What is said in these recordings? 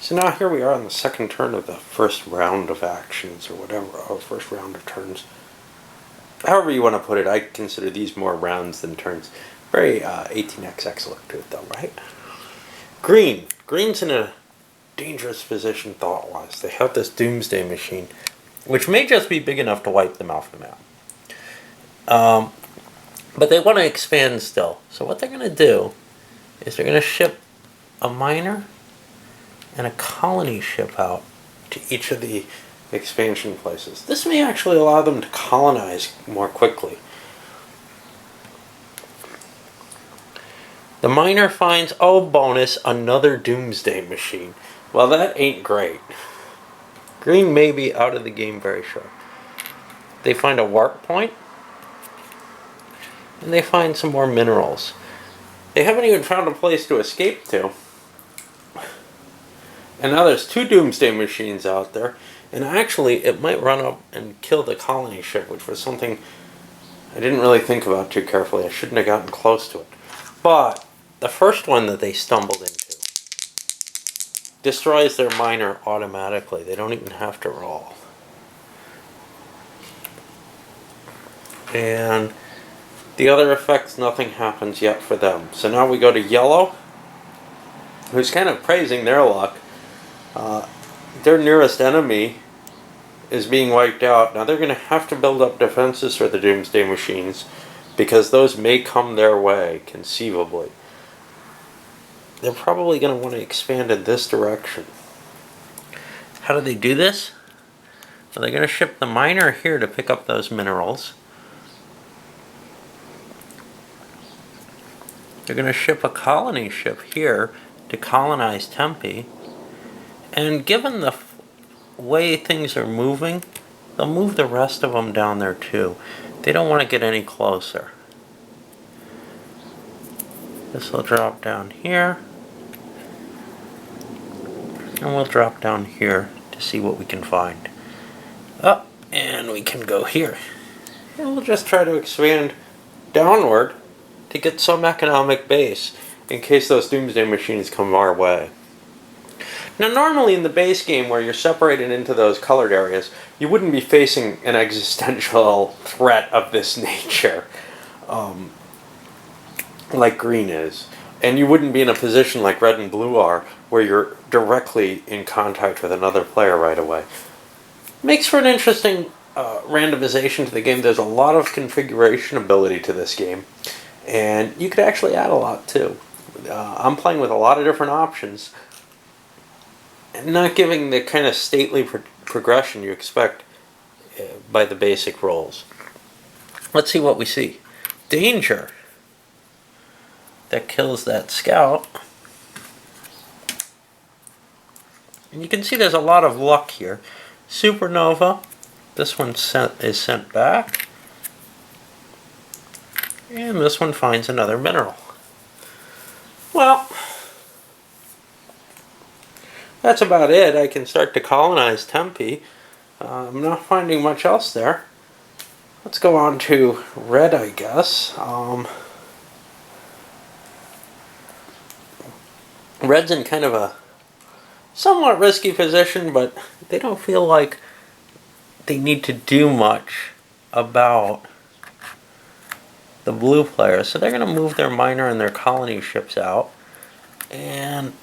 So now here we are on the second turn of the first round of actions, or whatever, or first round of turns. However you want to put it, I consider these more rounds than turns. Very 18xx look to it though, right? Green. Green's in a dangerous position thought-wise. They have this doomsday machine, which may just be big enough to wipe them off the map. But they want to expand still. So what they're going to do is they're going to ship a miner and a colony ship out to each of the expansion places. This may actually allow them to colonize more quickly. The miner finds, oh bonus, another doomsday machine. Well, that ain't great. Green may be out of the game very short. They find a warp point, and they find some more minerals. They haven't even found a place to escape to. And now there's two doomsday machines out there, and actually it might run up and kill the colony ship, which was something I didn't really think about too carefully. I shouldn't have gotten close to it. But the first one that they stumbled into destroys their miner automatically. They don't even have to roll. And the other effects, nothing happens yet for them. So now we go to yellow, who's kind of praising their luck. Their nearest enemy is being wiped out. Now they're going to have to build up defenses for the doomsday machines, because those may come their way, conceivably. They're probably going to want to expand in this direction. How do they do this? Well, they're going to ship the miner here to pick up those minerals. They're going to ship a colony ship here to colonize Tempe. And given the way things are moving, they'll move the rest of them down there too. They don't want to get any closer. This will drop down here. And we'll drop down here to see what we can find. Oh, and we can go here. And we'll just try to expand downward to get some economic base in case those doomsday machines come our way. Now normally in the base game where you're separated into those colored areas, you wouldn't be facing an existential threat of this nature like green is. And you wouldn't be in a position like red and blue are, where you're directly in contact with another player right away. Makes for an interesting randomization to the game. There's a lot of configuration ability to this game, and you could actually add a lot too. I'm playing with a lot of different options, and not giving the kind of stately progression you expect by the basic roles. Let's see what we see. Danger. That kills that scout. And you can see there's a lot of luck here. Supernova. This one is sent back. And this one finds another mineral. Well, that's about it. I can start to colonize Tempe. I'm not finding much else there. Let's go on to red, I guess. Red's in kind of a somewhat risky position, but they don't feel like they need to do much about the blue players. So they're going to move their miner and their colony ships out. And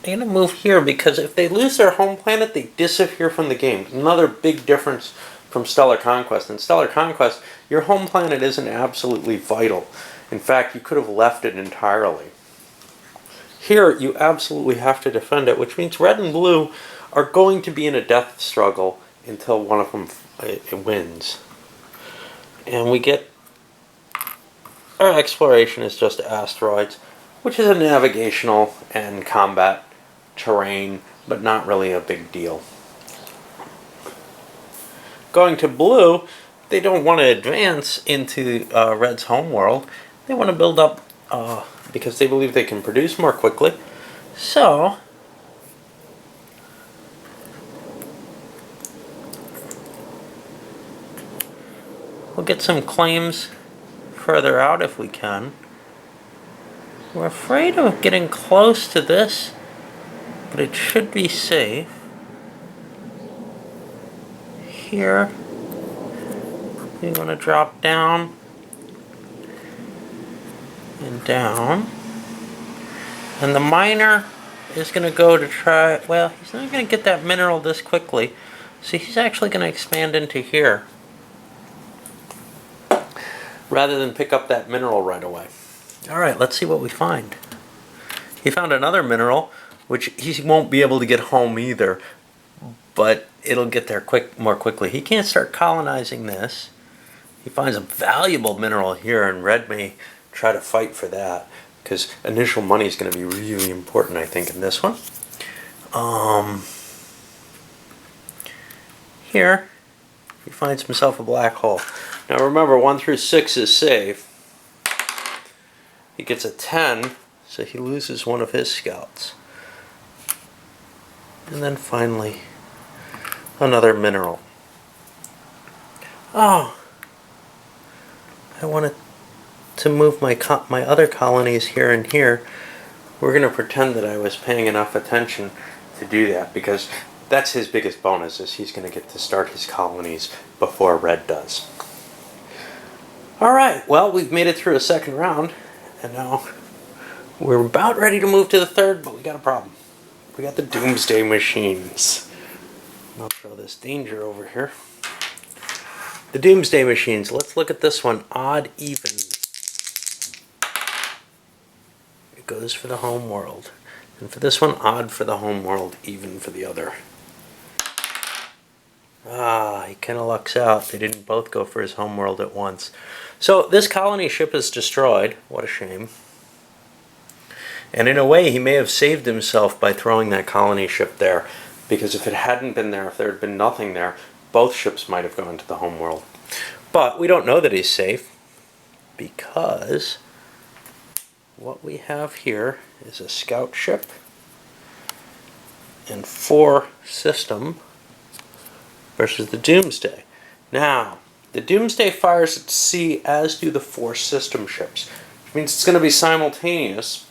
they're going to move here because if they lose their home planet, they disappear from the game. Another big difference from Stellar Conquest. In Stellar Conquest, your home planet isn't absolutely vital. In fact, you could have left it entirely. Here, you absolutely have to defend it, which means red and blue are going to be in a death struggle until one of them wins. And we get... our exploration is just asteroids, which is a navigational and combat terrain, but not really a big deal. Going to blue, they don't want to advance into red's homeworld. They want to build up because they believe they can produce more quickly. So we'll get some claims further out if we can. We're afraid of getting close to this, but it should be safe. Here, we want to drop down and down. And the miner is going to go to try, well, he's not going to get that mineral this quickly. So he's actually going to expand into here rather than pick up that mineral right away. Alright, let's see what we find. He found another mineral, which he won't be able to get home either, but it'll get there more quickly. He can't start colonizing this. He finds a valuable mineral here, and Red may try to fight for that, because initial money is going to be really important, I think, in this one. Here, he finds himself a black hole. Now remember, 1 through 6 is safe. He gets a 10, so he loses one of his scouts. And then finally, another mineral. Oh, I wanted to move my other colonies here and here. We're going to pretend that I was paying enough attention to do that, because that's his biggest bonus, is he's going to get to start his colonies before Red does. Alright, well, we've made it through a second round, and now we're about ready to move to the third, but we got a problem. We got the Doomsday Machines. I'll throw this danger over here. The Doomsday Machines. Let's look at this one. Odd, even. It goes for the home world. And for this one, odd for the home world, even for the other. Ah, he kind of lucks out. They didn't both go for his home world at once. So this colony ship is destroyed. What a shame. And in a way, he may have saved himself by throwing that colony ship there. Because if it hadn't been there, if there had been nothing there, both ships might have gone to the home world. But we don't know that he's safe, because what we have here is a scout ship and 4 system versus the Doomsday. Now, the Doomsday fires at sea, as do the 4 system ships, which means it's going to be simultaneous.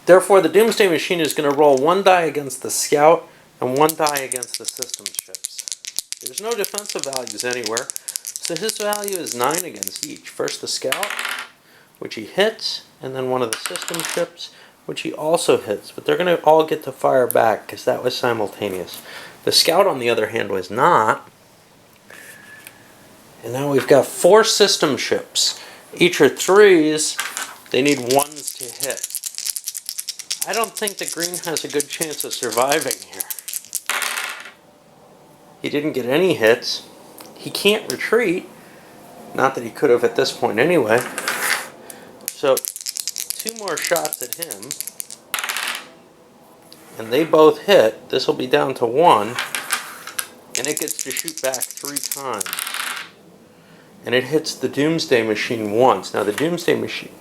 Therefore, the Doomsday Machine is going to roll 1 die against the scout and 1 die against the system ships. There's no defensive values anywhere, so his value is 9 against each. First the scout, which he hits, and then one of the system ships, which he also hits. But they're going to all get to fire back, because that was simultaneous. The scout, on the other hand, was not. And now we've got 4 system ships. Each are 3s. They need 1s to hit. I don't think the green has a good chance of surviving here. He didn't get any hits. He can't retreat. Not that he could have at this point anyway. So, 2 more shots at him. And they both hit. This will be down to 1. And it gets to shoot back 3 times. And it hits the Doomsday Machine once. Now the Doomsday Machine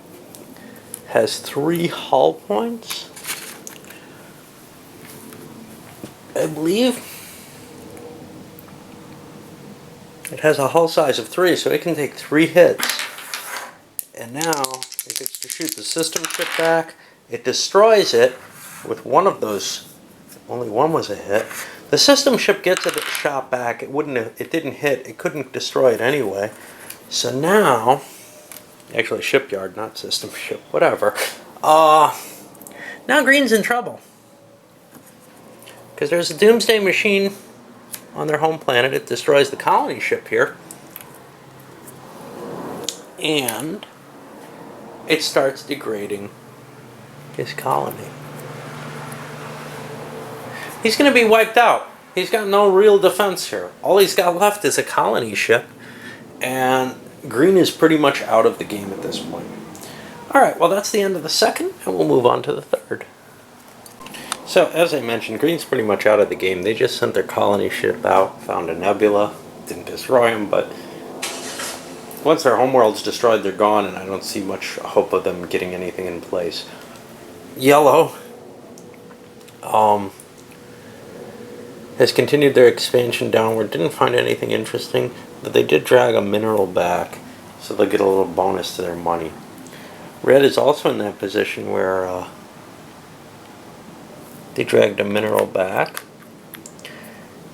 has 3 hull points, I believe. It has a hull size of 3, so it can take 3 hits. And now it gets to shoot the system ship back. It destroys it with one of those. Only one was a hit. The system ship gets it shot back. It didn't hit. It couldn't destroy it anyway. So now, actually shipyard, not system ship, whatever. Now Green's in trouble. Because there's a Doomsday Machine on their home planet. It destroys the colony ship here. And it starts degrading his colony. He's going to be wiped out. He's got no real defense here. All he's got left is a colony ship. And Green is pretty much out of the game at this point. Alright, well that's the end of the second, and we'll move on to the third. So, as I mentioned, Green's pretty much out of the game. They just sent their colony ship out, found a nebula, didn't destroy them, but once their homeworld's destroyed, they're gone, and I don't see much hope of them getting anything in place. Yellow has continued their expansion downward, didn't find anything interesting, but they did drag a mineral back, so they'll get a little bonus to their money. Red is also in that position where they dragged a mineral back.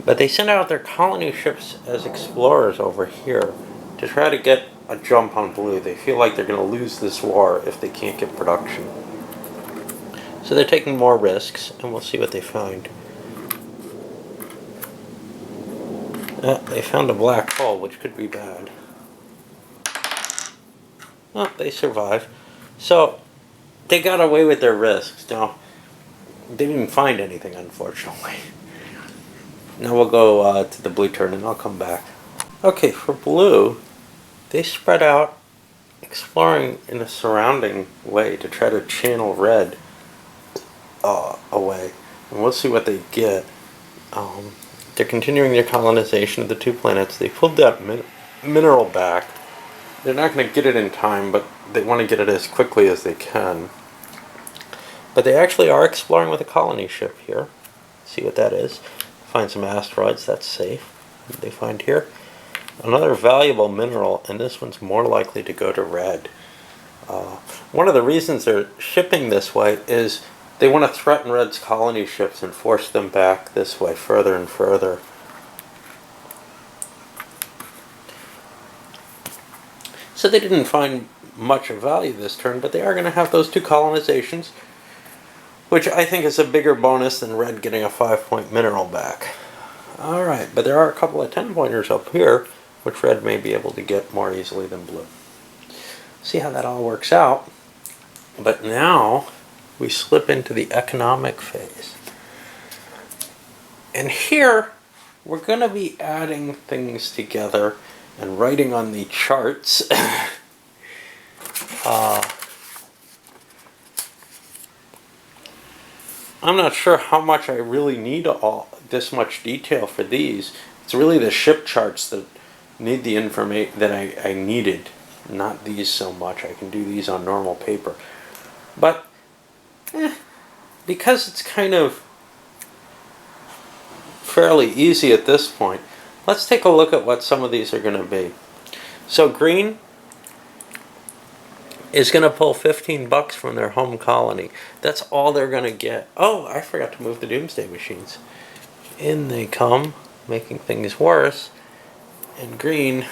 But they send out their colony ships as explorers over here to try to get a jump on blue. They feel like they're going to lose this war if they can't get production. So they're taking more risks, and we'll see what they find. They found a black hole, which could be bad. Oh, they survive. So they got away with their risks. Now, they didn't find anything, unfortunately. Now we'll go to the blue turn, and I'll come back. Okay, for blue, they spread out, exploring in a surrounding way to try to channel red away. And we'll see what they get. They're continuing their colonization of the two planets. They pulled that mineral back. They're not going to get it in time, but they want to get it as quickly as they can. But they actually are exploring with a colony ship here. See what that is. Find some asteroids, that's safe. They find here another valuable mineral, and this one's more likely to go to red. One of the reasons they're shipping this way is they want to threaten red's colony ships and force them back this way further and further. So they didn't find much of value this turn, but they are going to have those two colonizations, which I think is a bigger bonus than red getting a 5-point mineral back. Alright, but there are a couple of 10-pointers up here, which red may be able to get more easily than blue. See how that all works out. But now we slip into the economic phase. And here we're going to be adding things together and writing on the charts. I'm not sure how much I really need this much detail for these. It's really the ship charts that need the information that I needed, not these so much. I can do these on normal paper. But because it's kind of fairly easy at this point, let's take a look at what some of these are going to be. So green is going to pull $15 from their home colony. That's all they're going to get. Oh, I forgot to move the doomsday machines. In they come, making things worse. And green...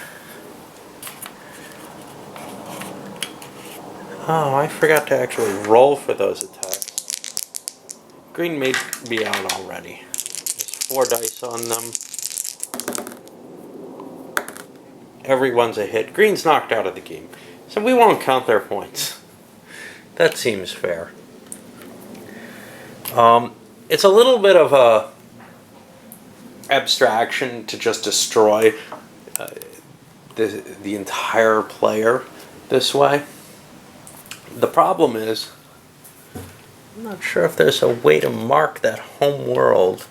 Oh, I forgot to actually roll for those attacks. Green may be out already. There's 4 dice on them. Everyone's a hit. Green's knocked out of the game. So we won't count their points. That seems fair. It's a little bit of a abstraction to just destroy the entire player this way. The problem is, I'm not sure if there's a way to mark that home world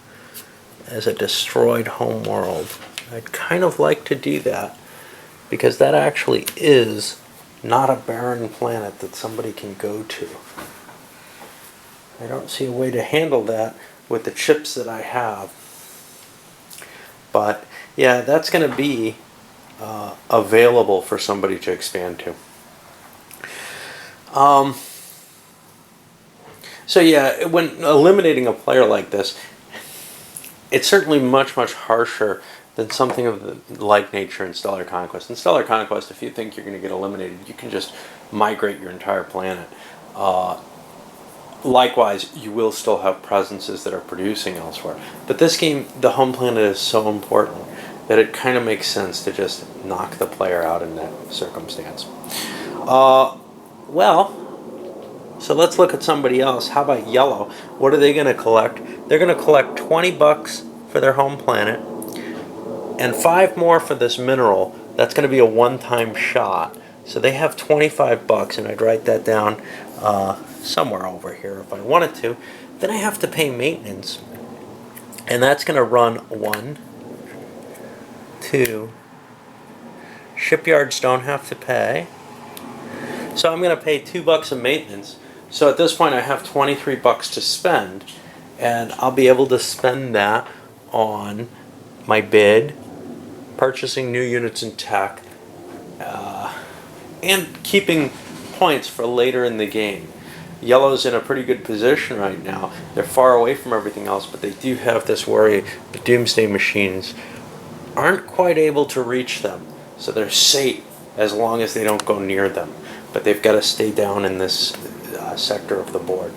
as a destroyed home world. I'd kind of like to do that, because that actually is not a barren planet that somebody can go to. I don't see a way to handle that with the chips that I have. But yeah, that's going to be available for somebody to expand to. So yeah, when eliminating a player like this, it's certainly much, much harsher than something of the like nature in Stellar Conquest. In Stellar Conquest, if you think you're going to get eliminated, you can just migrate your entire planet. Likewise, you will still have presences that are producing elsewhere. But this game, the home planet is so important that it kind of makes sense to just knock the player out in that circumstance. Well, so let's look at somebody else. How about yellow? What are they going to collect? They're going to collect $20 for their home planet and 5 more for this mineral. That's going to be a one-time shot. So they have $25, and I'd write that down somewhere over here if I wanted to. Then I have to pay maintenance, and that's going to run 1, 2. Shipyards don't have to pay. So I'm going to pay $2 of maintenance. So at this point I have $23 to spend, and I'll be able to spend that on my bid, purchasing new units in tech, and keeping points for later in the game. Yellow's in a pretty good position right now. They're far away from everything else, but they do have this worry the Doomsday Machines aren't quite able to reach them. So they're safe as long as they don't go near them. But they've got to stay down in this sector of the board.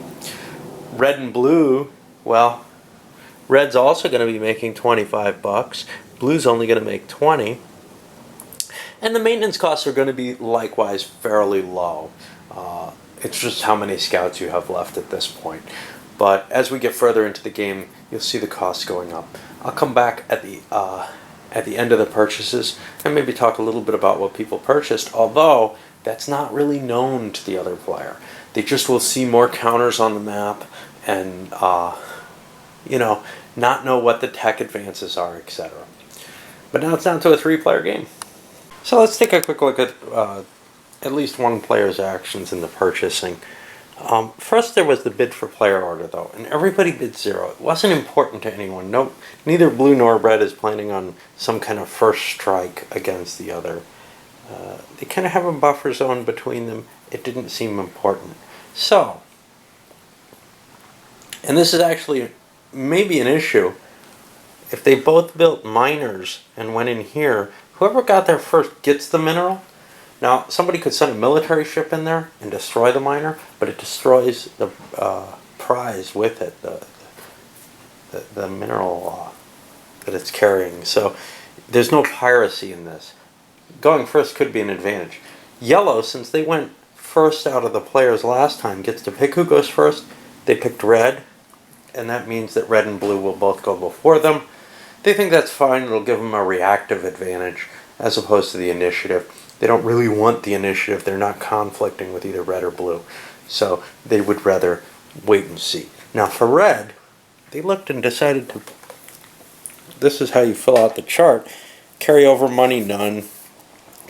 Red and blue, well, red's also going to be making 25 bucks. Blue's only going to make 20. And the maintenance costs are going to be likewise fairly low. It's just how many scouts you have left at this point. But as we get further into the game, you'll see the costs going up. I'll come back at the end of the purchases and maybe talk a little bit about what people purchased, although that's not really known to the other player. They just will see more counters on the map and not know what the tech advances are, etc. But now it's down to a 3-player game. So let's take a quick look at least one player's actions in the purchasing. First there was the bid for player order though, and everybody bid 0. It wasn't important to anyone. No, neither blue nor red is planning on some kind of first strike against the other. They kind of have a buffer zone between them. It didn't seem important. So, and this is actually maybe an issue, if they both built miners and went in here, whoever got there first gets the mineral. Now, somebody could send a military ship in there and destroy the miner, but it destroys the prize with it, the mineral that it's carrying. So there's no piracy in this. Going first could be an advantage. Yellow, since they went first out of the players last time, gets to pick who goes first. They picked red, and that means that red and blue will both go before them. They think that's fine. It'll give them a reactive advantage as opposed to the initiative. They don't really want the initiative. They're not conflicting with either red or blue. So they would rather wait and see. Now for red, they looked and decided to... This is how you fill out the chart. Carry over money, none.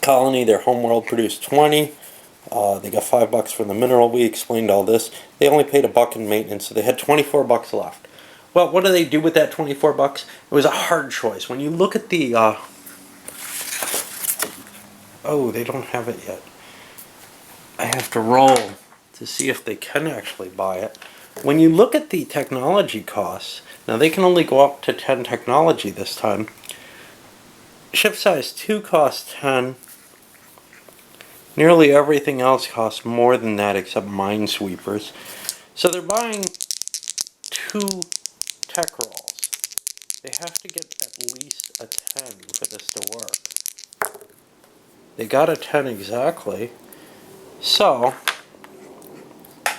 Colony, their homeworld, produced 20. They got $5 for the mineral. We explained all this. They only paid $1 in maintenance, so they had 24 bucks left. Well, what do they do with that 24 bucks? It was a hard choice. When you look at the... Oh, they don't have it yet. I have to roll to see if they can actually buy it. When you look at the technology costs, now they can only go up to 10 technology this time. Ship size 2 costs 10. Nearly everything else costs more than that except minesweepers. So they're buying 2 tech rolls. They have to get at least a 10 for this to work. They got a 10 exactly. So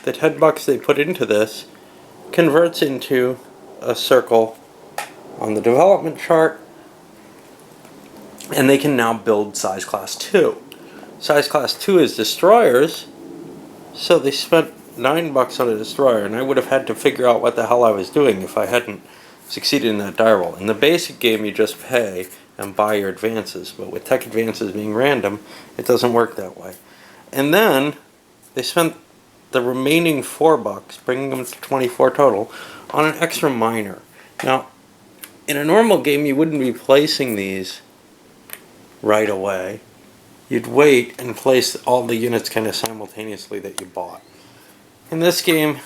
the $10 they put into this converts into a circle on the development chart, and they can now build size class 2. Size class 2 is destroyers, so they spent $9 on a destroyer, and I would have had to figure out what the hell I was doing if I hadn't succeeded in that die roll. In the basic game you just pay and buy your advances, but with tech advances being random, it doesn't work that way. And then they spent the remaining $4, bringing them to 24 total, on an extra miner. Now, in a normal game you wouldn't be placing these right away. You'd wait and place all the units kind of simultaneously that you bought. In this game,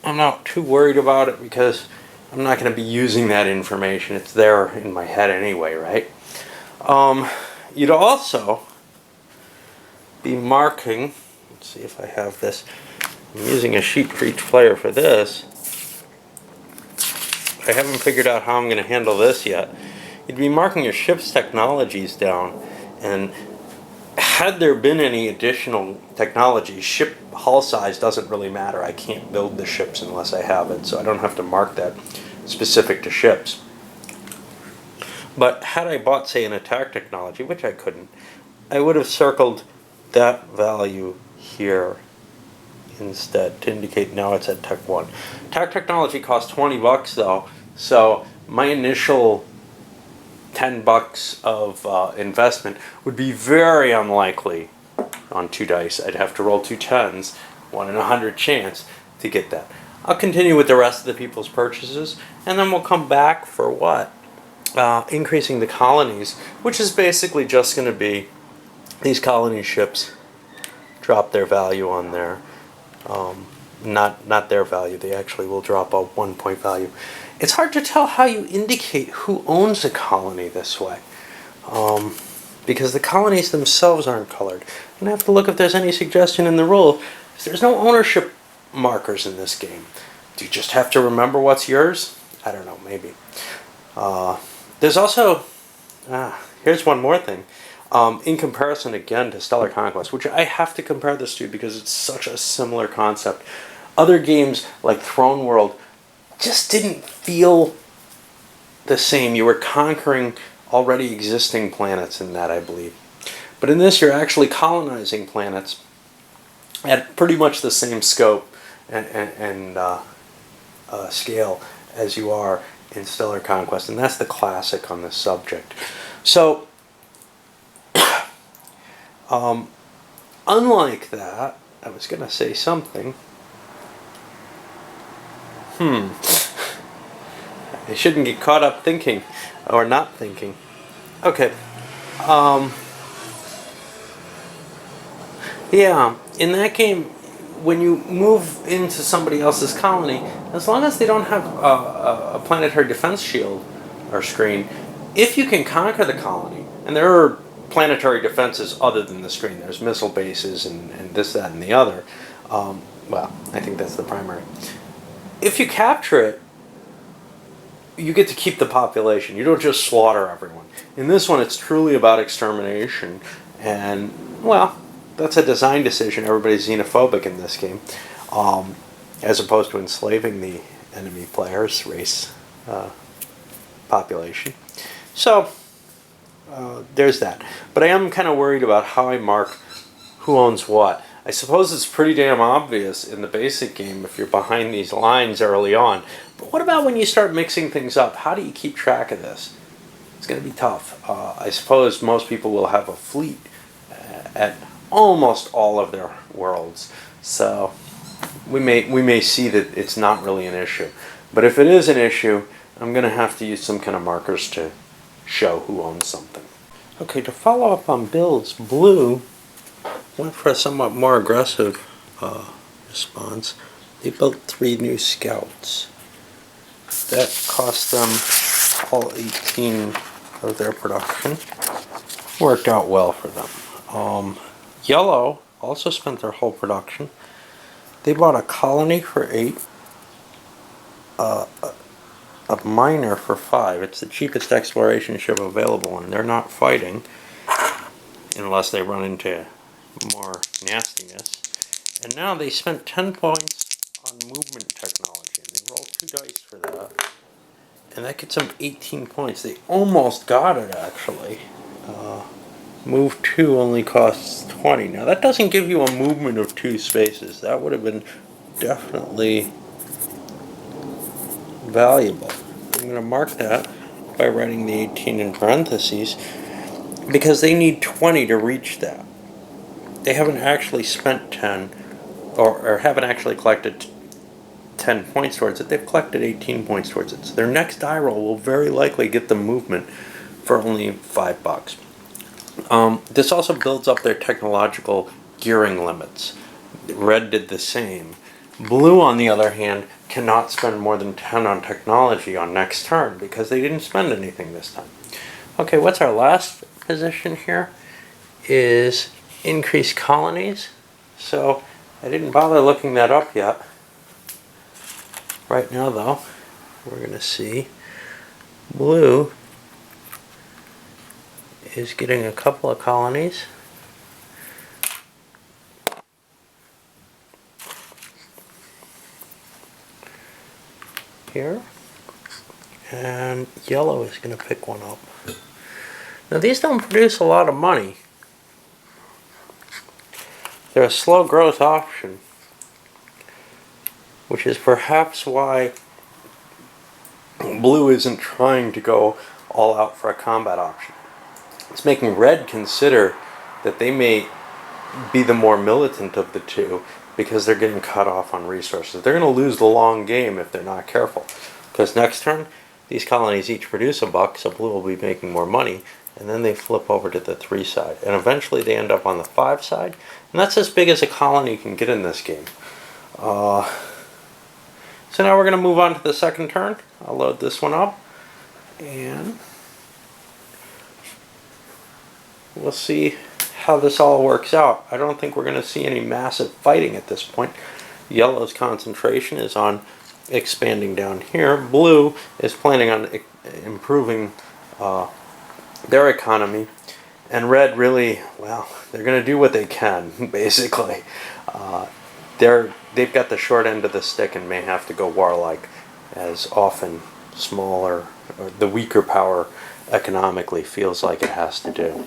I'm not too worried about it because I'm not going to be using that information. It's there in my head anyway, right? You'd also be marking, let's see if I have this. I'm using a sheet for each player for this. I haven't figured out how I'm going to handle this yet. You'd be marking your ship's technologies down, and had there been any additional technology, ship hull size doesn't really matter. I can't build the ships unless I have it, so I don't have to mark that specific to ships. But had I bought, say, an attack technology, which I couldn't, I would have circled that value here instead to indicate now it's at Tech 1. Attack technology costs $20 though, so my initial $10 of investment would be very unlikely on 2 dice. I'd have to roll 2 10s, 1 in 100 chance to get that. I'll continue with the rest of the people's purchases, and then we'll come back for what? Increasing the colonies, which is basically just going to be these colony ships drop their value on there. Not their value, they actually will drop a 1 point value. It's hard to tell how you indicate who owns a colony this way, because the colonies themselves aren't colored. I'm going to have to look if there's any suggestion in the rule. There's no ownership markers in this game. Do you just have to remember what's yours? I don't know, maybe. There's also, here's one more thing. In comparison again to Stellar Conquest, which I have to compare this to because it's such a similar concept. Other games like Throne World just didn't feel the same. You were conquering already existing planets in that, I believe. But in this, you're actually colonizing planets at pretty much the same scope and scale as you are in Stellar Conquest, and that's the classic on this subject. So, unlike that, I was going to say something. I shouldn't get caught up thinking, or not thinking. Okay. Yeah, in that game, when you move into somebody else's colony, as long as they don't have a planetary defense shield or screen, if you can conquer the colony, and there are planetary defenses other than the screen, there's missile bases and this, that, and the other. Well, I think that's the primary. If you capture it, you get to keep the population. You don't just slaughter everyone. In this one, it's truly about extermination, and, well, that's a design decision. Everybody's xenophobic in this game, as opposed to enslaving the enemy player's race population. So, there's that. But I am kind of worried about how I mark who owns what. I suppose it's pretty damn obvious in the basic game if you're behind these lines early on. But what about when you start mixing things up? How do you keep track of this? It's going to be tough. I suppose most people will have a fleet at almost all of their worlds. So we may see that it's not really an issue. But if it is an issue, I'm going to have to use some kind of markers to show who owns something. Okay, to follow up on builds, Blue went for a somewhat more aggressive response. They built 3 new scouts. That cost them all 18 of their production. Worked out well for them. Yellow also spent their whole production. They bought a colony for 8, a miner for 5. It's the cheapest exploration ship available, and they're not fighting unless they run into more nastiness. And now they spent 10 points on movement technology, and they rolled 2 dice for that. And that gets them 18 points. They almost got it, actually. Move 2 only costs 20. Now that doesn't give you a movement of 2 spaces. That would have been definitely valuable. I'm going to mark that by writing the 18 in parentheses, because they need 20 to reach that. They haven't actually spent 10, or haven't actually collected 10 points towards it. They've collected 18 points towards it. So their next die roll will very likely get them movement for only $5. This also builds up their technological gearing limits. Red did the same. Blue, on the other hand, cannot spend more than 10 on technology on next turn because they didn't spend anything this time. Okay, what's our last position here? Is increase colonies. So I didn't bother looking that up yet. Right now, though, we're going to see Blue is getting a couple of colonies. Here. And Yellow is going to pick one up. Now, these don't produce a lot of money. They're a slow growth option, which is perhaps why Blue isn't trying to go all out for a combat option. It's making Red consider that they may be the more militant of the two because they're getting cut off on resources. They're going to lose the long game if they're not careful. Because next turn, these colonies each produce $1, so Blue will be making more money, and then they flip over to the 3 side, and eventually they end up on the 5 side, and that's as big as a colony can get in this game. So now we're going to move on to the second turn. I'll load this one up, and we'll see how this all works out. I don't think we're going to see any massive fighting at this point. Yellow's concentration is on expanding down here. Blue is planning on improving their economy. And red really, well, they're going to do what they can, basically. They've got the short end of the stick and may have to go warlike, as often smaller, or the weaker power economically feels like it has to do.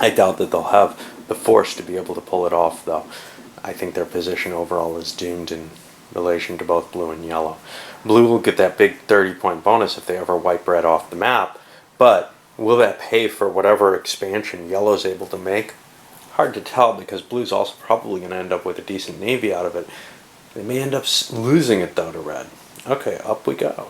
I doubt that they'll have the force to be able to pull it off, though. I think their position overall is doomed in relation to both blue and yellow. Blue will get that big 30-point bonus if they ever wipe red off the map, but will that pay for whatever expansion yellow's able to make? Hard to tell, because blue's also probably going to end up with a decent navy out of it. They may end up losing it, though, to red. Okay, up we go.